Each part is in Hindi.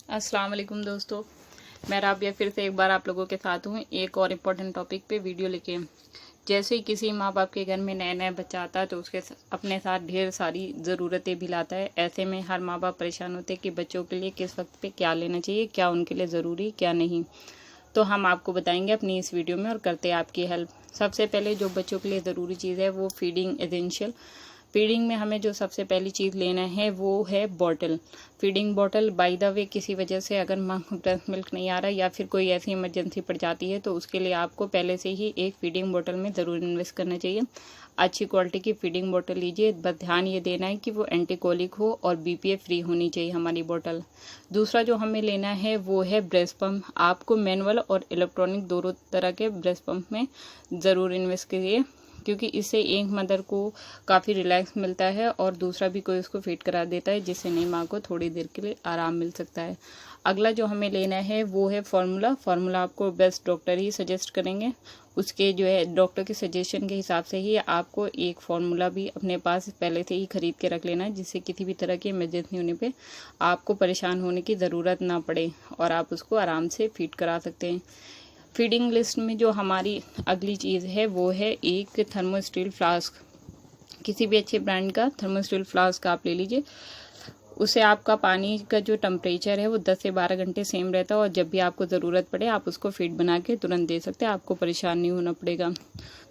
अस्सलाम वालेकुम दोस्तों, मैं राबिया फिर से एक बार आप लोगों के साथ हूँ एक और इम्पोर्टेंट टॉपिक पे वीडियो लेके। जैसे ही किसी माँ बाप के घर में नया नया बच्चा आता है तो उसके अपने साथ ढेर सारी ज़रूरतें भी लाता है। ऐसे में हर माँ बाप परेशान होते हैं कि बच्चों के लिए किस वक्त पे क्या लेना चाहिए, क्या उनके लिए ज़रूरी क्या नहीं। तो हम आपको बताएंगे अपनी इस वीडियो में और करते हैं आपकी हेल्प। सबसे पहले जो बच्चों के लिए ज़रूरी चीज़ है वो फीडिंग एसेंशियल। फीडिंग में हमें जो सबसे पहली चीज़ लेना है वो है bottle. Feeding bottle by the way किसी वजह से अगर माँ को ब्रेस्ट मिल्क नहीं आ रहा या फिर कोई ऐसी इमरजेंसी पड़ जाती है तो उसके लिए आपको पहले से ही एक फीडिंग बॉटल में ज़रूर इन्वेस्ट करना चाहिए। अच्छी क्वालिटी की फीडिंग बॉटल लीजिए, बस ध्यान ये देना है कि वो एंटीकोलिक हो और बीपीए फ्री होनी चाहिए हमारी बॉटल। दूसरा जो हमें लेना है वो है ब्रेस्ट पम्प। आपको मैनुअल और इलेक्ट्रॉनिक दोनों तरह के ब्रेस्ट पम्प में ज़रूर इन्वेस्ट करिए, क्योंकि इससे एक मदर को काफ़ी रिलैक्स मिलता है और दूसरा भी कोई उसको फीड करा देता है, जिससे नई माँ को थोड़ी देर के लिए आराम मिल सकता है। अगला जो हमें लेना है वो है फार्मूला आपको बेस्ट डॉक्टर ही सजेस्ट करेंगे। उसके जो है डॉक्टर के सजेशन के हिसाब से ही आपको एक फार्मूला भी अपने पास पहले से ही खरीद के रख लेना है, जिससे किसी भी तरह की इमरजेंसी होने पे आपको परेशान होने की ज़रूरत ना पड़े और आप उसको आराम से फीड करा सकते हैं। फीडिंग लिस्ट में जो हमारी अगली चीज़ है वो है एक थर्मोस्टील फ्लास्क। किसी भी अच्छे ब्रांड का थर्मोस्टील फ्लास्क आप ले लीजिए। उससे आपका पानी का जो टेम्परेचर है वो 10 से 12 घंटे सेम रहता है और जब भी आपको ज़रूरत पड़े आप उसको फीड बना के तुरंत दे सकते हैं, आपको परेशान नहीं होना पड़ेगा।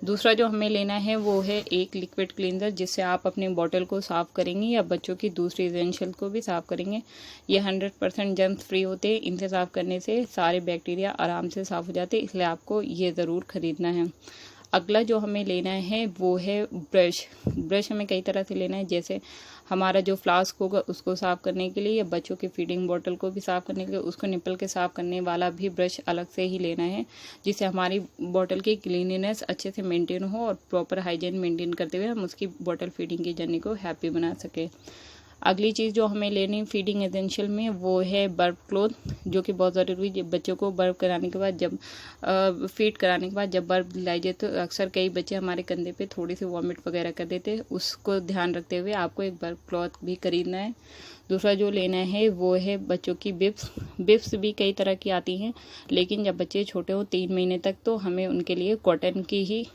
दूसरा जो हमें लेना है वो है एक लिक्विड क्लींजर, जिससे आप अपनी बॉटल को साफ़ करेंगे या बच्चों की दूसरी एसेंशियल को भी साफ़ करेंगे। ये 100% जर्म्स फ्री होते हैं। इनसे साफ़ करने से सारे बैक्टीरिया आराम से साफ़ हो जाते हैं, इसलिए आपको ये ज़रूर ख़रीदना है। अगला जो हमें लेना है वो है ब्रश हमें कई तरह से लेना है, जैसे हमारा जो फ्लास्क होगा उसको साफ़ करने के लिए या बच्चों की फीडिंग बोतल को भी साफ़ करने के लिए उसको निपल के साफ़ करने वाला भी ब्रश अलग से ही लेना है, जिससे हमारी बोतल की क्लीनिनेस अच्छे से मेंटेन हो और प्रॉपर हाइजीन मेंटेन करते हुए हम उसकी बोतल फीडिंग की जर्नी को हैप्पी बना सकें। अगली चीज़ जो हमें लेनी फीडिंग एसेंशियल में वो है बर्फ क्लोथ, जो कि बहुत ज़रूरी है। बच्चों को बर्फ कराने के बाद जब फीड कराने के बाद जब बर्फ दिलाई जाए तो अक्सर कई बच्चे हमारे कंधे पे थोड़ी सी वॉमिट वगैरह कर देते हैं, उसको ध्यान रखते हुए आपको एक बर्फ क्लॉथ भी खरीदना है। दूसरा जो लेना है वो है बच्चों की बिप्स भी कई तरह की आती हैं, लेकिन जब बच्चे छोटे हो 3 महीने तक तो हमें उनके लिए कॉटन की ही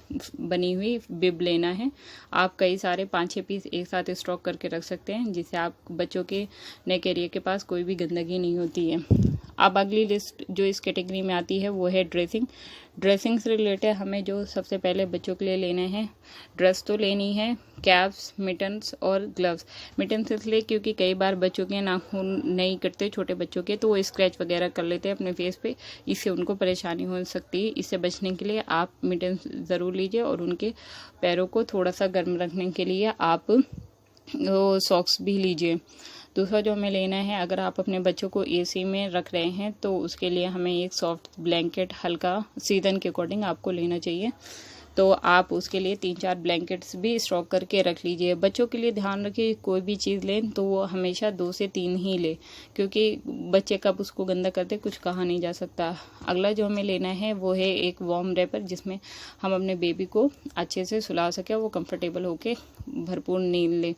बनी हुई बिब लेना है। आप कई सारे 5-6 पीस एक साथ स्टॉक करके रख सकते हैं, जिससे आप बच्चों के नेक एरिया के पास कोई भी गंदगी नहीं होती है। अब अगली लिस्ट जो इस कैटेगरी में आती है वो है ड्रेसिंग से रिलेटेड हमें जो सबसे पहले बच्चों के लिए लेने हैं, ड्रेस तो लेनी है, कैप्स, मिटन्स और ग्लव्स। मिटन्स इसलिए क्योंकि कई बार बच्चों के नाखून नहीं कटते छोटे बच्चों के, तो वो स्क्रैच वगैरह कर लेते हैं अपने फेस पे, इससे उनको परेशानी हो सकती है। इससे बचने के लिए आप मिटन्स ज़रूर लीजिए और उनके पैरों को थोड़ा सा गर्म रखने के लिए आप वो सॉक्स भी लीजिए। दूसरा जो हमें लेना है, अगर आप अपने बच्चों को एसी में रख रहे हैं तो उसके लिए हमें एक सॉफ्ट ब्लैंकेट हल्का सीजन के अकॉर्डिंग आपको लेना चाहिए, तो आप उसके लिए 3-4 ब्लैंकेट्स भी स्टॉक करके रख लीजिए। बच्चों के लिए ध्यान रखिए कोई भी चीज़ लें तो वो हमेशा 2 से 3 ही ले, क्योंकि बच्चे कब उसको गंदा करते कुछ कहा नहीं जा सकता। अगला जो हमें लेना है वो है एक वार्म रैपर, जिसमें हम अपने बेबी को अच्छे से सुला सकें, वो कंफर्टेबल होके भरपूर नींद ले,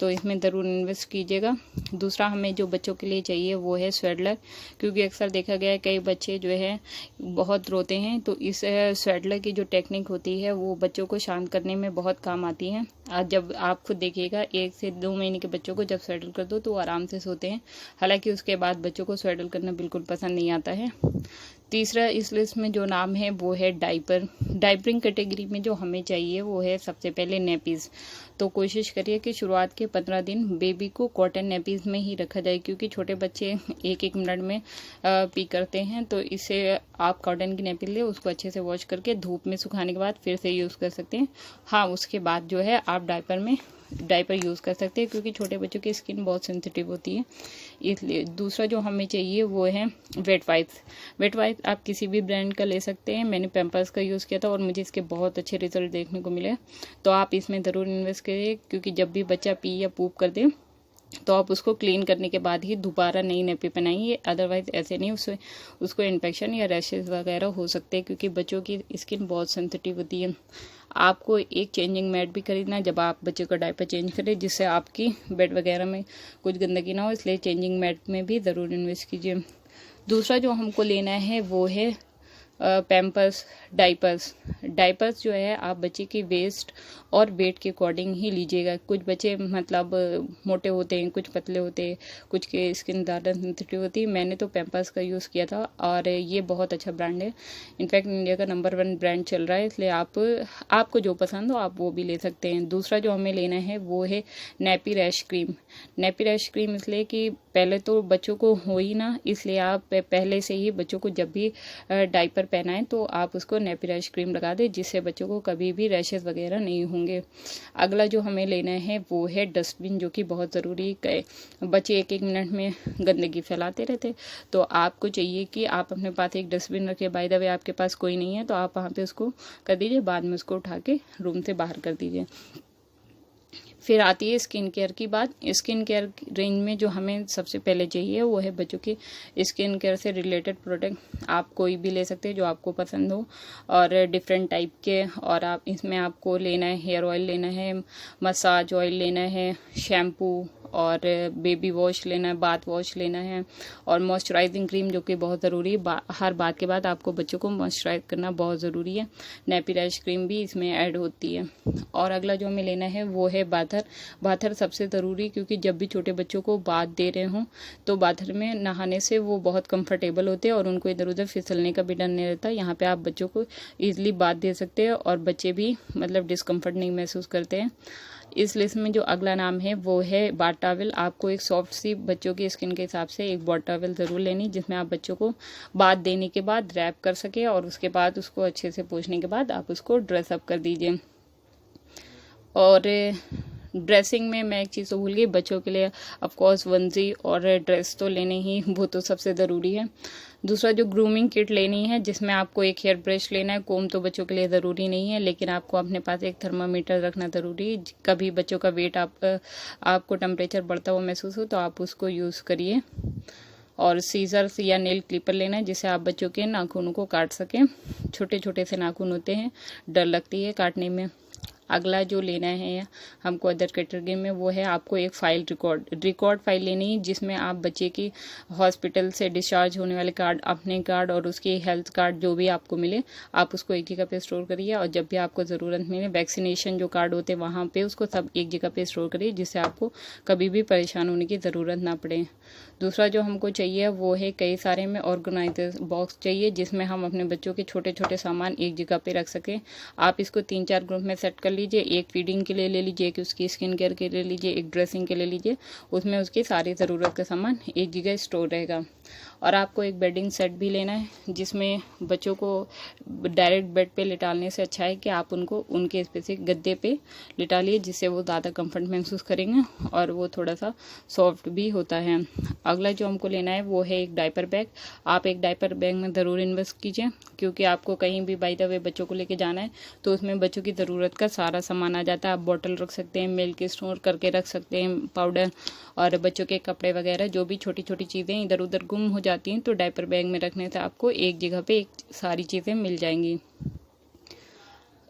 तो इसमें ज़रूर इन्वेस्ट कीजिएगा। दूसरा हमें जो बच्चों के लिए चाहिए वो है स्वेडलर, क्योंकि अक्सर देखा गया है कई बच्चे जो है बहुत रोते हैं, तो इस स्वेडलर की जो टेक्निक होती है वो बच्चों को शांत करने में बहुत काम आती है। आज जब आप खुद देखिएगा 1 से 2 महीने के बच्चों को जब स्वेडल कर दो तो वो आराम से सोते हैं, हालांकि उसके बाद बच्चों को स्वेडल करना बिल्कुल पसंद नहीं आता है। तीसरा इस लिस्ट में जो नाम है वो है डाइपरिंग कैटेगरी में जो हमें चाहिए वो है सबसे पहले नेपीज़। तो कोशिश करिए कि शुरुआत के 15 दिन बेबी को कॉटन नेपीज़ में ही रखा जाए, क्योंकि छोटे बच्चे 1-1 मिनट में पी करते हैं, तो इससे आप कॉटन की नेपी ले उसको अच्छे से वॉश करके धूप में सुखाने के बाद फिर से यूज़ कर सकते हैं। हाँ, उसके बाद जो है आप डायपर यूज़ कर सकते हैं, क्योंकि छोटे बच्चों की स्किन बहुत सेंसिटिव होती है, इसलिए। दूसरा जो हमें चाहिए वो है वेट वाइप्स आप किसी भी ब्रांड का ले सकते हैं। मैंने पैम्पर्स का यूज़ किया था और मुझे इसके बहुत अच्छे रिजल्ट देखने को मिले, तो आप इसमें ज़रूर इन्वेस्ट करिए, क्योंकि जब भी बच्चा पी या पूप कर दे तो आप उसको क्लीन करने के बाद ही दोबारा नई नैपी पहनाइए, अदरवाइज ऐसे नहीं, उसको इन्फेक्शन या रैशेज वगैरह हो सकते हैं, क्योंकि बच्चों की स्किन बहुत सेंसिटिव होती है। आपको एक चेंजिंग मैट भी खरीदना है जब आप बच्चे का डायपर चेंज करें, जिससे आपकी बेड वगैरह में कुछ गंदगी ना हो, इसलिए चेंजिंग मैट में भी ज़रूर इन्वेस्ट कीजिए। दूसरा जो हमको लेना है वो है पैम्पर्स, डाइपर्स जो है आप बच्चे की वेस्ट और वेट के अकॉर्डिंग ही लीजिएगा। कुछ बच्चे मतलब मोटे होते हैं, कुछ पतले होते हैं, कुछ के स्किन ज़्यादा सेंसिटिव होती है। मैंने तो पैम्पर्स का यूज़ किया था और ये बहुत अच्छा ब्रांड है, इनफैक्ट इंडिया का नंबर 1 ब्रांड चल रहा है, इसलिए आपको जो पसंद हो आप वो भी ले सकते हैं। दूसरा जो हमें लेना है वो है नैपी रैश क्रीम, इसलिए कि पहले तो बच्चों को हो ही ना, इसलिए आप पहले से ही बच्चों को जब भी डायपर पहनाएं तो आप उसको नैपी रैश क्रीम लगा दें, जिससे बच्चों को कभी भी रैशेस वगैरह नहीं होंगे। अगला जो हमें लेना है वो है डस्टबिन, जो कि बहुत ज़रूरी है। बच्चे 1-1 मिनट में गंदगी फैलाते रहते, तो आपको चाहिए कि आप अपने पास एक डस्टबिन रखें। बाय द वे आपके पास कोई नहीं है तो आप वहाँ पे उसको कर दीजिए, बाद में उसको उठा के रूम से बाहर कर दीजिए। फिर आती है स्किन केयर की बात। स्किन केयर रेंज में जो हमें सबसे पहले चाहिए वो है बच्चों की स्किन केयर से रिलेटेड प्रोडक्ट। आप कोई भी ले सकते हैं जो आपको पसंद हो, और डिफरेंट टाइप के। और आप इसमें आपको लेना है हेयर ऑयल लेना है, मसाज ऑयल लेना है, शैम्पू और बेबी वॉश लेना है, बाथ वॉश लेना है, और मॉइस्चराइजिंग क्रीम, जो कि बहुत ज़रूरी है। हर बात के बाद आपको बच्चों को मॉइस्चराइज करना बहुत ज़रूरी है। नैपी रैश क्रीम भी इसमें ऐड होती है। और अगला जो हमें लेना है वो है बाथर सबसे ज़रूरी, क्योंकि जब भी छोटे बच्चों को बाथ दे रहे हों तो बाथर में नहाने से वो बहुत कंफर्टेबल होते हैं और उनको इधर उधर फिसलने का भी डर नहीं रहता। यहाँ पे आप बच्चों को ईजिली बाथ दे सकते हैं और बच्चे भी मतलब डिस्कम्फर्ट नहीं महसूस करते हैं। इस लिस्ट में जो अगला नाम है वो है बाथ टॉवल। आपको एक सॉफ्ट सी बच्चों की स्किन के हिसाब से एक बाथ टॉवल ज़रूर लेनी, जिसमें आप बच्चों को बाथ देने के बाद रैप कर सके, और उसके बाद उसको अच्छे से पोंछने के बाद आप उसको ड्रेसअप कर दीजिए। और ड्रेसिंग में मैं एक चीज़ तो भूल गई, बच्चों के लिए ऑफकोर्स वंजी और ड्रेस तो लेने ही, वो तो सबसे ज़रूरी है। दूसरा जो ग्रूमिंग किट लेनी है, जिसमें आपको एक हेयर ब्रश लेना है। कोम तो बच्चों के लिए ज़रूरी नहीं है, लेकिन आपको अपने पास एक थर्मामीटर रखना ज़रूरी है। कभी बच्चों का वेट आपको टेम्परेचर बढ़ता हुआ महसूस हो तो आप उसको यूज़ करिए। और सीजर्स या नेल क्लिपर लेना है, जिससे आप बच्चों के नाखूनों को काट सकें। छोटे छोटे से नाखून होते हैं, डर लगती है काटने में। अगला जो लेना है हमको अदर कैटेगरी में, वो है आपको एक फाइल रिकॉर्ड फाइल लेनी है, जिसमें आप बच्चे की हॉस्पिटल से डिस्चार्ज होने वाले कार्ड, अपने कार्ड और उसके हेल्थ कार्ड जो भी आपको मिले, आप उसको एक जगह पे स्टोर करिए। और जब भी आपको ज़रूरत मिले, वैक्सीनेशन जो कार्ड होते हैं वहाँ पे उसको सब एक जगह पे स्टोर करिए, जिससे आपको कभी भी परेशान होने की ज़रूरत ना पड़े। दूसरा जो हमको चाहिए वो है कई सारे में ऑर्गेनाइजर बॉक्स चाहिए, जिसमें हम अपने बच्चों के छोटे छोटे सामान एक जगह पे रख सकें। आप इसको 3-4 ग्रुप में सेट कर लीजिए। एक फीडिंग के लिए ले लीजिए, एक उसकी स्किन केयर के लिए लीजिए, एक ड्रेसिंग के लिए लीजिए। उसमें उसकी सारी ज़रूरत का सामान एक जगह स्टोर रहेगा। और आपको एक बेडिंग सेट भी लेना है, जिसमें बच्चों को डायरेक्ट बेड पे लिटालने से अच्छा है कि आप उनको उनके स्पेसिफिक गद्दे पे लिटालिए, जिससे वो ज़्यादा कंफर्ट महसूस करेंगे और वो थोड़ा सा सॉफ्ट भी होता है। अगला जो हमको लेना है वो है एक डायपर बैग। आप एक डायपर बैग में ज़रूर इन्वेस्ट कीजिए, क्योंकि आपको कहीं भी बाय द वे बच्चों को लेके जाना है तो उसमें बच्चों की ज़रूरत का सारा सामान आ जाता है। आप बॉटल रख सकते हैं, मिल्क स्टोर करके रख सकते हैं, पाउडर और बच्चों के कपड़े वगैरह, जो भी छोटी छोटी चीज़ें इधर उधर गुम हो जाती हैं तो डायपर बैग में रखने से आपको एक जगह पे एक सारी चीज़ें मिल जाएंगी।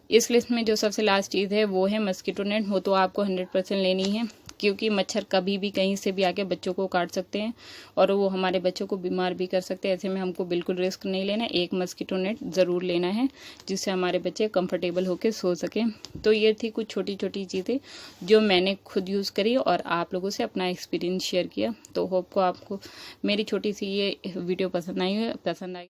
इस लिस्ट में जो सबसे लास्ट चीज़ है वो है मस्कीटो नेट। वो तो आपको 100% लेनी है, क्योंकि मच्छर कभी भी कहीं से भी आके बच्चों को काट सकते हैं और वो हमारे बच्चों को बीमार भी कर सकते हैं। ऐसे में हमको बिल्कुल रिस्क नहीं लेना। एक मस्कीटो नेट ज़रूर लेना है, जिससे हमारे बच्चे कंफर्टेबल होकर सो सकें। तो ये थी कुछ छोटी छोटी चीज़ें जो मैंने खुद यूज़ करी और आप लोगों से अपना एक्सपीरियंस शेयर किया। तो होप को आपको मेरी छोटी सी ये वीडियो पसंद आई।